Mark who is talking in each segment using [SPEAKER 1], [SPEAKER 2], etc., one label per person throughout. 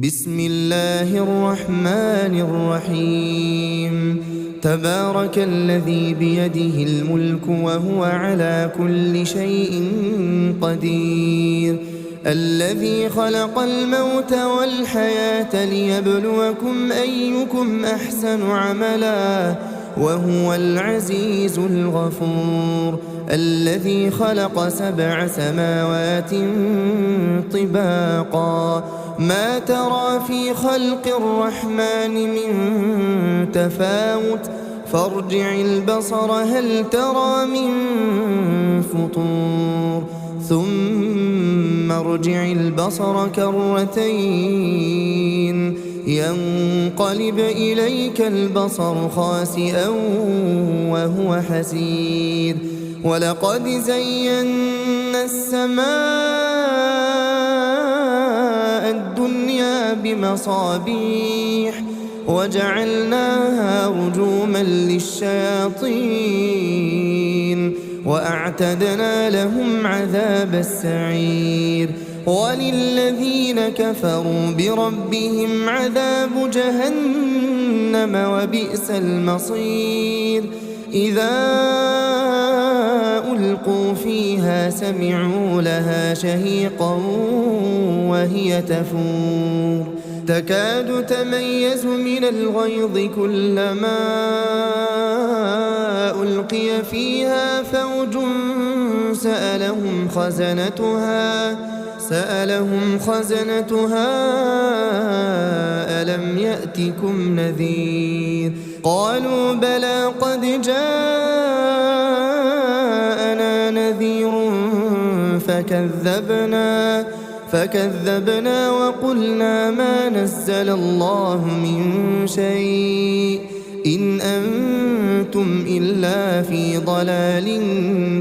[SPEAKER 1] بسم الله الرحمن الرحيم. تبارك الذي بيده الملك وهو على كل شيء قدير، الذي خلق الموت والحياة ليبلوكم أيكم أحسن عملا وهو العزيز الغفور، الذي خلق 7 سماوات طباقا ما ترى في خلق الرحمن من تفاوت فارجع البصر هل ترى من فطور ثم ارجع البصر كرتين ينقلب إليك البصر خاسئا وهو حسير، ولقد زينا السماء الدنيا بمصابيح وجعلناها رجوما للشياطين وأعتدنا لهم عذاب السعير، وللذين كفروا بربهم عذاب جهنم وبئس المصير. إذا ألقوا فيها سمعوا لها شهيقا وهي تفور تكاد تميز من الغيظ كلما ألقي فيها فوج سألهم خزنتها ألم يأتكم نذير؟ قالوا بلى قد جاءنا نذير فكذبنا وقلنا ما نزل الله من شيء إن أنتم إلا في ضلال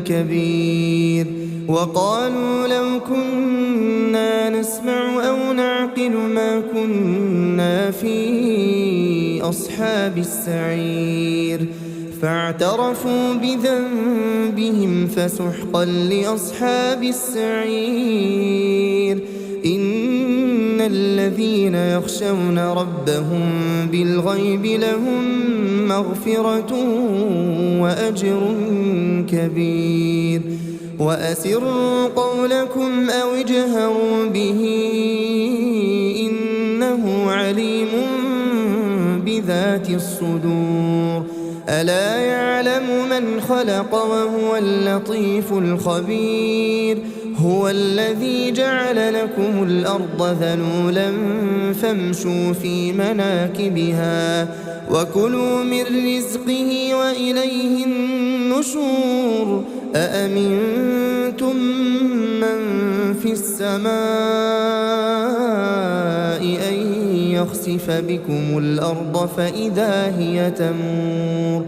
[SPEAKER 1] كبير. وقالوا لو كنا نسمع أو نعقل ما كنا في أصحاب السعير، فاعترفوا بذنبهم فسحقا لأصحاب السعير. إن الذين يخشون ربهم بالغيب لهم مغفرة وأجر كبير. وأسروا قولكم أو اجهروا به إنه عليم بذات الصدور. ألا يعلم من خلق وهو اللطيف الخبير. هو الذي جعل لكم الأرض ذلولا فامشوا في مناكبها وكلوا من رزقه وإليه النشور. أأمنتم من في السماء أن يخسف بكم الأرض فإذا هي تمور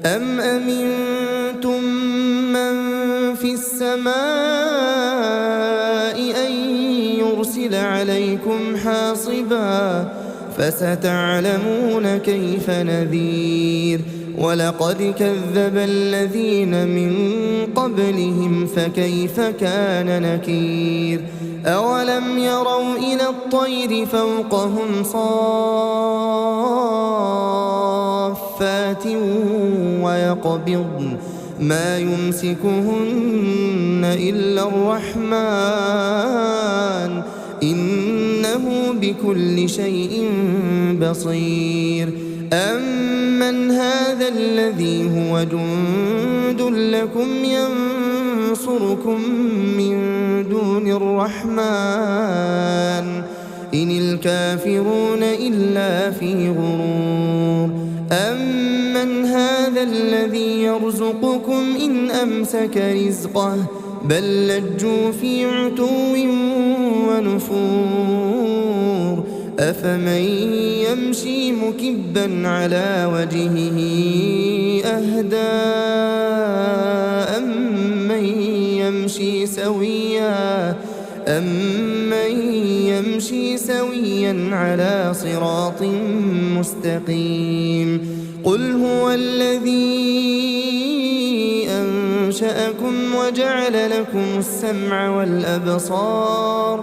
[SPEAKER 1] أم أمنتم من في السماء أن يرسل عليكم حاصبا فستعلمون كيف نذير. ولقد كذب الذين من قبلهم فكيف كان نكير. أولم يروا إلى الطير فوقهم صافات ويقبضن ما يمسكهن إلا الرحمن إنه بكل شيء بصير. أمن هذا الذي هو جند لكم ينصركم من دون الرحمن إن الكافرون إلا في غرور. أمن هذا الذي يرزقكم إن أمسك رزقه بل لجوا في عتو ونفور. أفمن يمشي مكبا على وجهه أهدى أمن يمشي سويا على صراط مستقيم. قل هو الذي أنشأكم وجعل لكم السمع والأبصار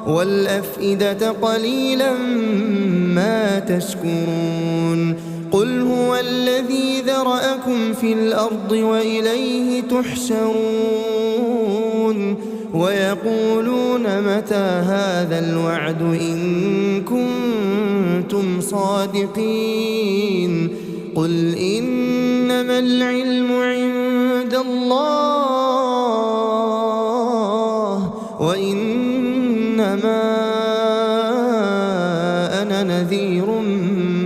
[SPEAKER 1] والأفئدة قليلا ما تشكرون قل هو الذي ذرأكم في الأرض وإليه تحشرون ويقولون متى هذا الوعد إن كنتم صادقين قل إنما العلم عند الله وإنما أنا نذير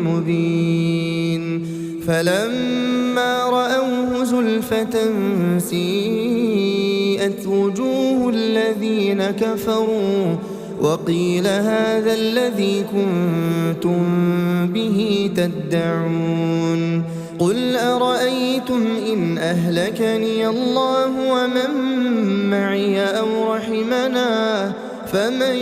[SPEAKER 1] مبين فلما رأوه زلفة سيئت وجوه الذين كفروا وقيل هذا الذي كنتم به تدعون قل أرأيتم إن أهلكني الله ومن معي أو رحمنا فمن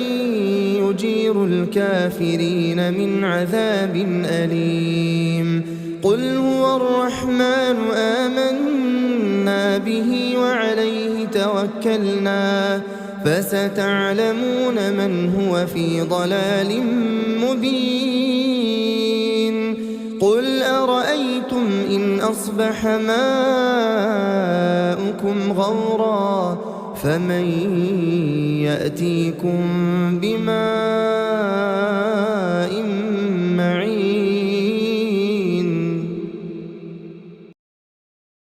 [SPEAKER 1] يجير الكافرين من عذاب أليم قل هو الرحمن آمنا به وعليه توكلنا فستعلمون من هو في ضلال مبين قل أرأيتم إن أصبح ماؤكم غورا فمن يأتيكم بماء